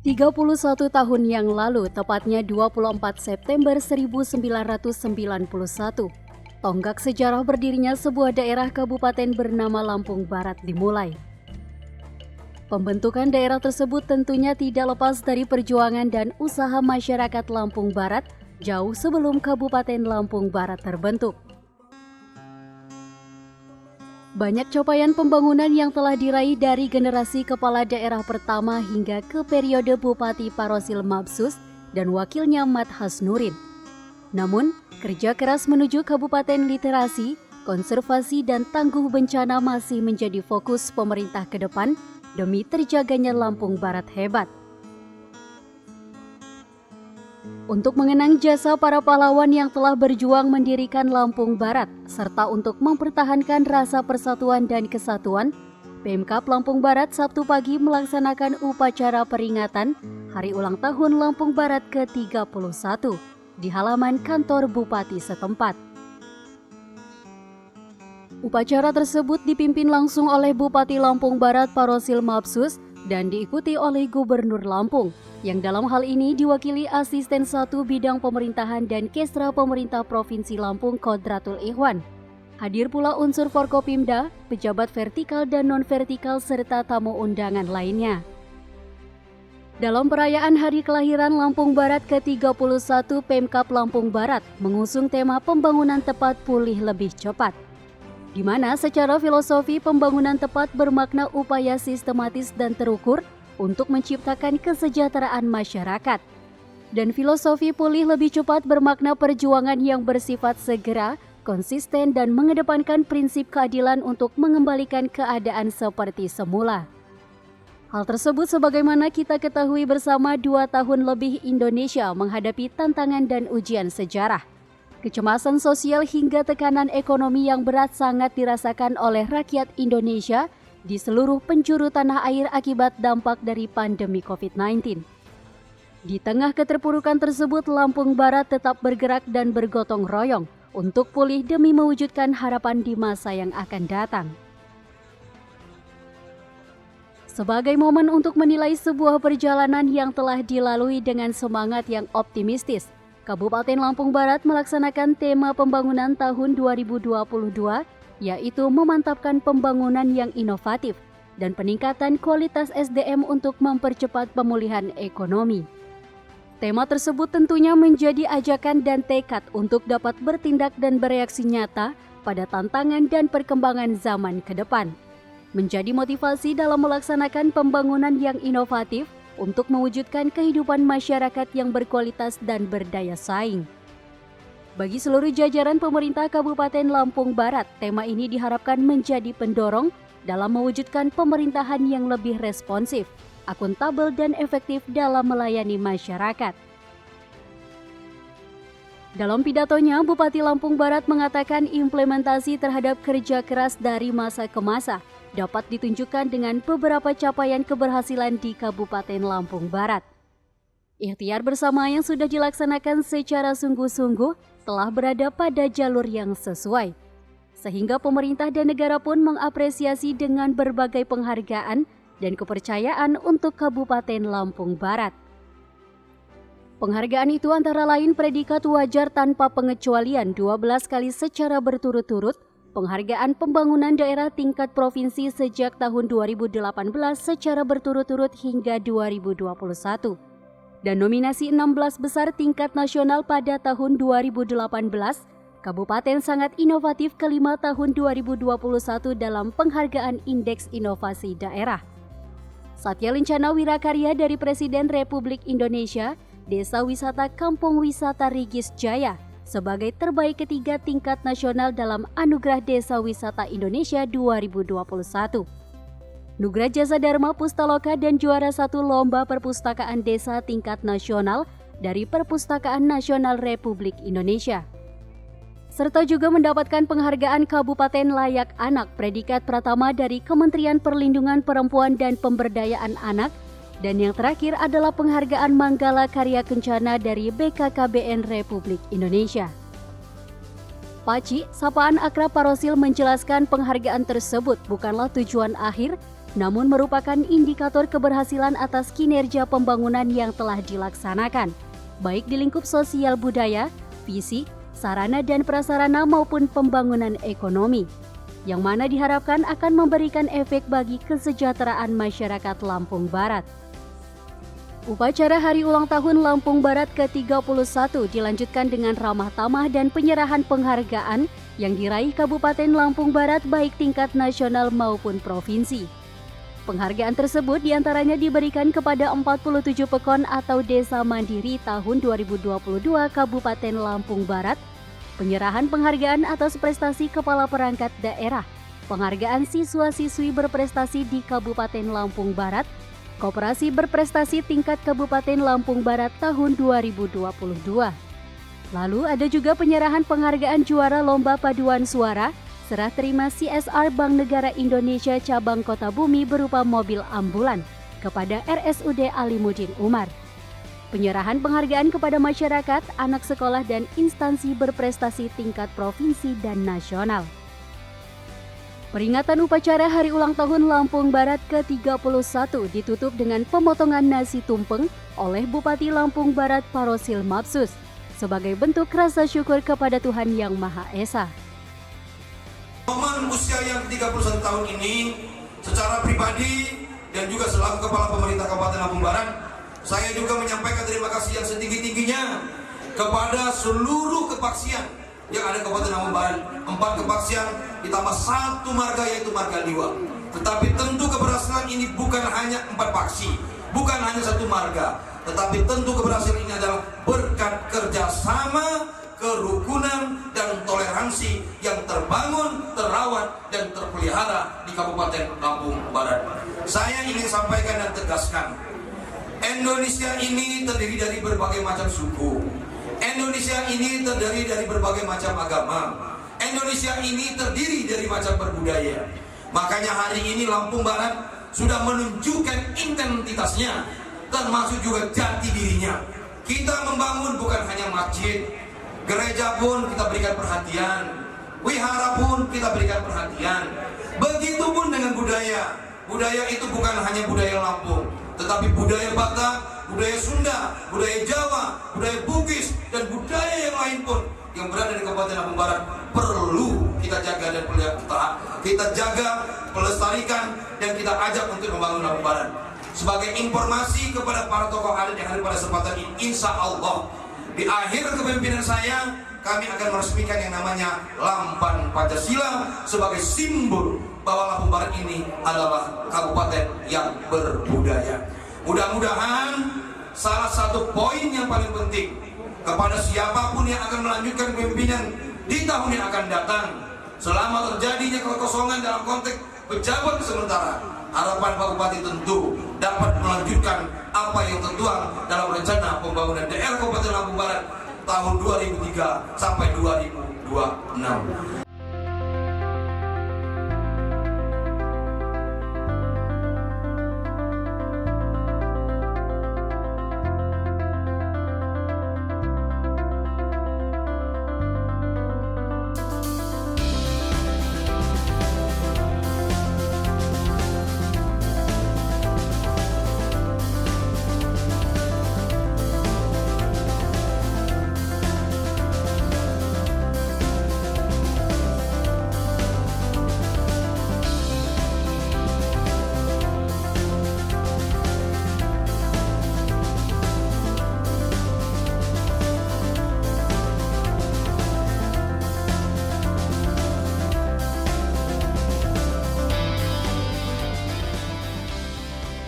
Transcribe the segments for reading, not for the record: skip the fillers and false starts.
31 tahun yang lalu, tepatnya 24 September 1991, tonggak sejarah berdirinya sebuah daerah kabupaten bernama Lampung Barat dimulai. Pembentukan daerah tersebut tentunya tidak lepas dari perjuangan dan usaha masyarakat Lampung Barat jauh sebelum Kabupaten Lampung Barat terbentuk. Banyak capaian pembangunan yang telah diraih dari generasi kepala daerah pertama hingga ke periode Bupati Parosil Mabsus dan wakilnya Mat Hasnurin. Namun, kerja keras menuju Kabupaten Literasi, konservasi dan tangguh bencana masih menjadi fokus pemerintah ke depan demi terjaganya Lampung Barat hebat. Untuk mengenang jasa para pahlawan yang telah berjuang mendirikan Lampung Barat, serta untuk mempertahankan rasa persatuan dan kesatuan, Pemkab Lampung Barat Sabtu pagi melaksanakan upacara peringatan Hari Ulang Tahun Lampung Barat ke-31 di halaman kantor Bupati setempat. Upacara tersebut dipimpin langsung oleh Bupati Lampung Barat Parosil Mabsus dan diikuti oleh Gubernur Lampung, yang dalam hal ini diwakili Asisten 1 Bidang Pemerintahan dan Kesra Pemerintah Provinsi Lampung Kodratul Ikhwan. Hadir pula unsur Forkopimda, pejabat vertikal dan non-vertikal serta tamu undangan lainnya. Dalam perayaan hari kelahiran Lampung Barat ke-31, Pemkab Lampung Barat mengusung tema pembangunan tepat pulih lebih cepat, di mana secara filosofi pembangunan tepat bermakna upaya sistematis dan terukur untuk menciptakan kesejahteraan masyarakat. Dan filosofi pulih lebih cepat bermakna perjuangan yang bersifat segera, konsisten dan mengedepankan prinsip keadilan untuk mengembalikan keadaan seperti semula. Hal tersebut sebagaimana kita ketahui bersama 2 tahun lebih Indonesia menghadapi tantangan dan ujian sejarah. Kecemasan sosial hingga tekanan ekonomi yang berat sangat dirasakan oleh rakyat Indonesia di seluruh penjuru tanah air akibat dampak dari pandemi COVID-19. Di tengah keterpurukan tersebut, Lampung Barat tetap bergerak dan bergotong royong untuk pulih demi mewujudkan harapan di masa yang akan datang. Sebagai momen untuk menilai sebuah perjalanan yang telah dilalui dengan semangat yang optimistis, Kabupaten Lampung Barat melaksanakan tema pembangunan tahun 2022, yaitu memantapkan pembangunan yang inovatif dan peningkatan kualitas SDM untuk mempercepat pemulihan ekonomi. Tema tersebut tentunya menjadi ajakan dan tekad untuk dapat bertindak dan bereaksi nyata pada tantangan dan perkembangan zaman ke depan. Menjadi motivasi dalam melaksanakan pembangunan yang inovatif untuk mewujudkan kehidupan masyarakat yang berkualitas dan berdaya saing. Bagi seluruh jajaran pemerintah Kabupaten Lampung Barat, tema ini diharapkan menjadi pendorong dalam mewujudkan pemerintahan yang lebih responsif, akuntabel dan efektif dalam melayani masyarakat. Dalam pidatonya, Bupati Lampung Barat mengatakan implementasi terhadap kerja keras dari masa ke masa dapat ditunjukkan dengan beberapa capaian keberhasilan di Kabupaten Lampung Barat. Ikhtiar bersama yang sudah dilaksanakan secara sungguh-sungguh telah berada pada jalur yang sesuai, sehingga pemerintah dan negara pun mengapresiasi dengan berbagai penghargaan dan kepercayaan untuk Kabupaten Lampung Barat. Penghargaan itu antara lain predikat wajar tanpa pengecualian 12 kali secara berturut-turut, penghargaan pembangunan daerah tingkat provinsi sejak tahun 2018 secara berturut-turut hingga 2021. Dan nominasi 16 besar tingkat nasional pada tahun 2018, Kabupaten sangat inovatif kelima tahun 2021 dalam penghargaan Indeks Inovasi Daerah. Satya Lencana Wirakarya dari Presiden Republik Indonesia, Desa Wisata Kampung Wisata Rigis Jaya sebagai terbaik ketiga tingkat nasional dalam Anugerah Desa Wisata Indonesia 2021. Nugra Jasa Dharma Pustaloka dan juara 1 Lomba Perpustakaan Desa tingkat nasional dari Perpustakaan Nasional Republik Indonesia. Serta juga mendapatkan penghargaan Kabupaten Layak Anak predikat pratama dari Kementerian Perlindungan Perempuan dan Pemberdayaan Anak, dan yang terakhir adalah penghargaan Manggala Karya Kencana dari BKKBN Republik Indonesia. Paci, sapaan akrab Parosil, menjelaskan penghargaan tersebut bukanlah tujuan akhir, namun merupakan indikator keberhasilan atas kinerja pembangunan yang telah dilaksanakan, baik di lingkup sosial budaya, fisik, sarana dan prasarana maupun pembangunan ekonomi, yang mana diharapkan akan memberikan efek bagi kesejahteraan masyarakat Lampung Barat. Upacara Hari Ulang Tahun Lampung Barat ke-31 dilanjutkan dengan ramah tamah dan penyerahan penghargaan yang diraih Kabupaten Lampung Barat baik tingkat nasional maupun provinsi. Penghargaan tersebut diantaranya diberikan kepada 47 PEKON atau Desa Mandiri tahun 2022 Kabupaten Lampung Barat, penyerahan penghargaan atas prestasi kepala perangkat daerah, penghargaan siswa-siswi berprestasi di Kabupaten Lampung Barat, Koperasi berprestasi tingkat Kabupaten Lampung Barat tahun 2022. Lalu ada juga penyerahan penghargaan juara Lomba Paduan Suara, serah terima CSR Bank Negara Indonesia Cabang Kota Bumi berupa mobil ambulan kepada RSUD Alimuddin Umar. Penyerahan penghargaan kepada masyarakat, anak sekolah dan instansi berprestasi tingkat provinsi dan nasional. Peringatan upacara Hari Ulang Tahun Lampung Barat ke-31 ditutup dengan pemotongan nasi tumpeng oleh Bupati Lampung Barat Parosil Mapsus sebagai bentuk rasa syukur kepada Tuhan Yang Maha Esa. Momen usia yang 31 tahun ini, secara pribadi dan juga selaku Kepala Pemerintah Kabupaten Lampung Barat, saya juga menyampaikan terima kasih yang setinggi-tingginya kepada seluruh kepaksian yang ada Kabupaten Lampung Barat. 4 kepaksian ditambah 1 marga, yaitu marga Liwa. Tetapi tentu keberhasilan ini bukan hanya 4 paksi, bukan hanya 1 marga, tetapi tentu keberhasilan ini adalah berkat kerjasama, kerukunan dan toleransi yang terbangun, terawat dan terpelihara di Kabupaten Lampung Barat. Saya ingin sampaikan dan tegaskan, Indonesia ini terdiri dari berbagai macam suku. Indonesia ini terdiri dari berbagai macam agama. Indonesia ini terdiri dari macam berbudaya. Makanya hari ini Lampung Barat sudah menunjukkan identitasnya, termasuk juga jati dirinya. Kita membangun bukan hanya masjid, gereja pun kita berikan perhatian, wihara pun kita berikan perhatian. Begitupun dengan budaya. Budaya itu bukan hanya budaya Lampung, tetapi budaya Batak, budaya Sunda, budaya Jawa, budaya Bugis, dan budaya yang lain pun yang berada di Kabupaten Lampung Barat perlu kita jaga dan kita jaga, pelestarikan, dan kita ajak untuk membangun Lampung Barat. Sebagai informasi kepada para tokoh adat yang hadir pada kesempatan ini, insya Allah di akhir kepemimpinan saya, kami akan meresmikan yang namanya Lampan Pancasila sebagai simbol bahwa Lampung Barat ini adalah kabupaten yang berbudaya. Mudah-mudahan salah satu poin yang paling penting kepada siapapun yang akan melanjutkan kepemimpinan di tahun yang akan datang, selama terjadinya kekosongan dalam konteks pejabat sementara, harapan Pak Bupati tentu dapat melanjutkan apa yang tertuang dalam rencana pembangunan daerah Kabupaten Lampung Barat tahun 2003 sampai 2026.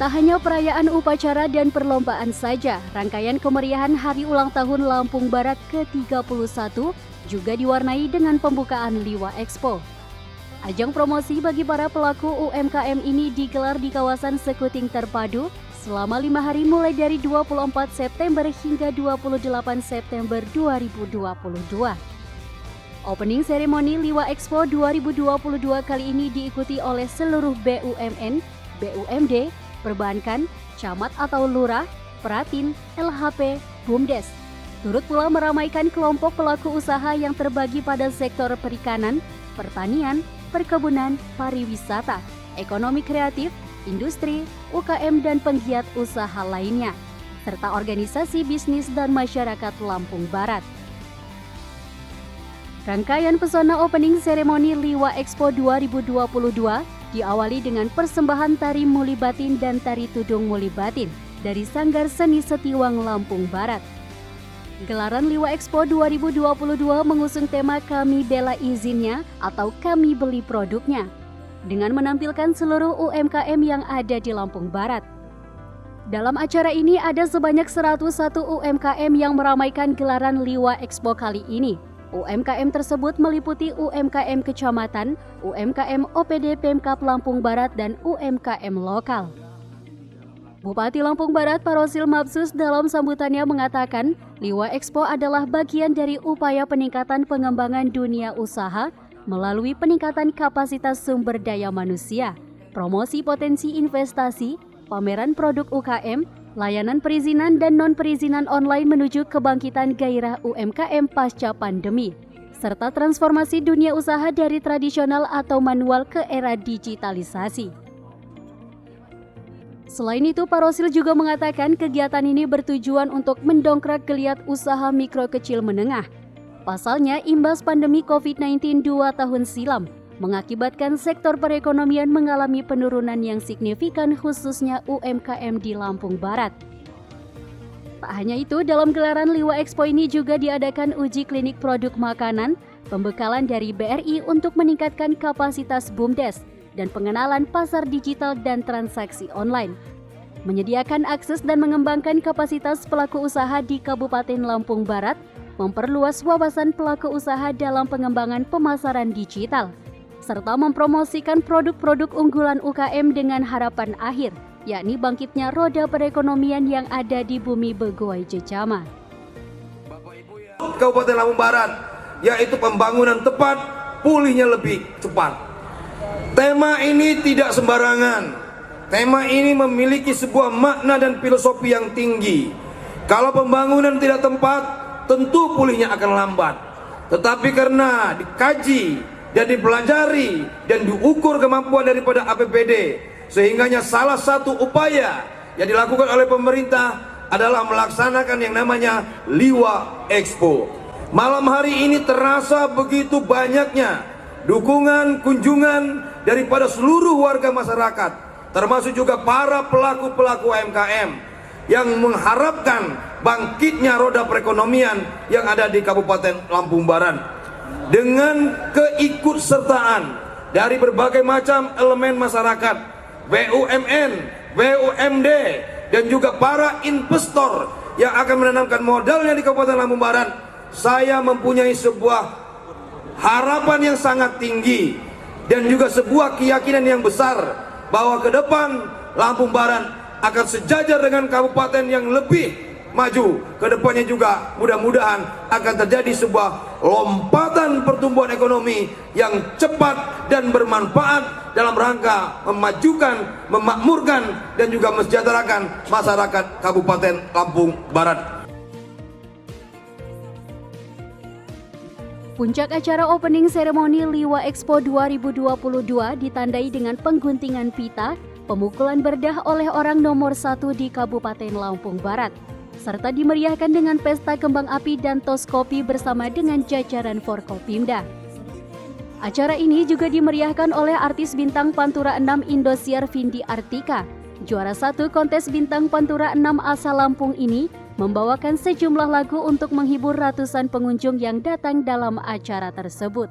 Tak hanya perayaan upacara dan perlombaan saja, rangkaian kemeriahan Hari Ulang Tahun Lampung Barat ke-31 juga diwarnai dengan pembukaan Liwa Expo. Ajang promosi bagi para pelaku UMKM ini digelar di kawasan Sekuting Terpadu selama 5 hari mulai dari 24 September hingga 28 September 2022. Opening ceremony Liwa Expo 2022 kali ini diikuti oleh seluruh BUMN, BUMD, perbankan, camat atau lurah, Pratin, LHP, BUMDes. Turut pula meramaikan kelompok pelaku usaha yang terbagi pada sektor perikanan, pertanian, perkebunan, pariwisata, ekonomi kreatif, industri, UKM dan penggiat usaha lainnya, serta organisasi bisnis dan masyarakat Lampung Barat. Rangkaian pesona opening seremoni Liwa Expo 2022 diawali dengan persembahan tari Muli Batin dan tari Tudung Muli Batin dari Sanggar Seni Setiwang Lampung Barat. Gelaran Liwa Expo 2022 mengusung tema Kami Bela Izinnya atau Kami Beli Produknya, dengan menampilkan seluruh UMKM yang ada di Lampung Barat. Dalam acara ini ada sebanyak 101 UMKM yang meramaikan gelaran Liwa Expo kali ini. UMKM tersebut meliputi UMKM kecamatan, UMKM OPD Pemkab Lampung Barat, dan UMKM lokal. Bupati Lampung Barat Parosil Mapsus dalam sambutannya mengatakan, Liwa Expo adalah bagian dari upaya peningkatan pengembangan dunia usaha melalui peningkatan kapasitas sumber daya manusia, promosi potensi investasi, pameran produk UKM, layanan perizinan dan non-perizinan online menuju kebangkitan gairah UMKM pasca pandemi, serta transformasi dunia usaha dari tradisional atau manual ke era digitalisasi. Selain itu, Parosil juga mengatakan kegiatan ini bertujuan untuk mendongkrak geliat usaha mikro kecil menengah. Pasalnya, imbas pandemi COVID-19 2 tahun silam mengakibatkan sektor perekonomian mengalami penurunan yang signifikan khususnya UMKM di Lampung Barat. Tak hanya itu, dalam gelaran Liwa Expo ini juga diadakan uji klinik produk makanan, pembekalan dari BRI untuk meningkatkan kapasitas BUMDes, dan pengenalan pasar digital dan transaksi online. Menyediakan akses dan mengembangkan kapasitas pelaku usaha di Kabupaten Lampung Barat, memperluas wawasan pelaku usaha dalam pengembangan pemasaran digital, serta mempromosikan produk-produk unggulan UKM dengan harapan akhir, yakni bangkitnya roda perekonomian yang ada di bumi Begoai Jejama. Kabupaten Lampung Barat, yaitu pembangunan tepat, pulihnya lebih cepat. Tema ini tidak sembarangan. Tema ini memiliki sebuah makna dan filosofi yang tinggi. Kalau pembangunan tidak tepat, tentu pulihnya akan lambat. Tetapi karena dikaji dan dipelajari dan diukur kemampuan daripada APBD, sehingganya salah satu upaya yang dilakukan oleh pemerintah adalah melaksanakan yang namanya Liwa Expo. Malam hari ini terasa begitu banyaknya dukungan, kunjungan daripada seluruh warga masyarakat, termasuk juga para pelaku-pelaku UMKM yang mengharapkan bangkitnya roda perekonomian yang ada di Kabupaten Lampung Barat. Dengan keikutsertaan dari berbagai macam elemen masyarakat, BUMN, BUMD, dan juga para investor yang akan menanamkan modalnya di Kabupaten Lampung Barat, saya mempunyai sebuah harapan yang sangat tinggi dan juga sebuah keyakinan yang besar bahwa ke depan Lampung Barat akan sejajar dengan kabupaten yang lebih maju. Kedepannya juga mudah-mudahan akan terjadi sebuah lompatan pertumbuhan ekonomi yang cepat dan bermanfaat dalam rangka memajukan, memakmurkan, dan juga mensejahterakan masyarakat Kabupaten Lampung Barat. Puncak acara opening seremoni Liwa Expo 2022 ditandai dengan pengguntingan pita, pemukulan berdah oleh orang nomor 1 di Kabupaten Lampung Barat, serta dimeriahkan dengan pesta kembang api dan tos kopi bersama dengan jajaran Forkopimda. Acara ini juga dimeriahkan oleh artis bintang Pantura 6 Indosiar Vindi Artika. Juara 1 kontes bintang Pantura 6 asal Lampung ini membawakan sejumlah lagu untuk menghibur ratusan pengunjung yang datang dalam acara tersebut.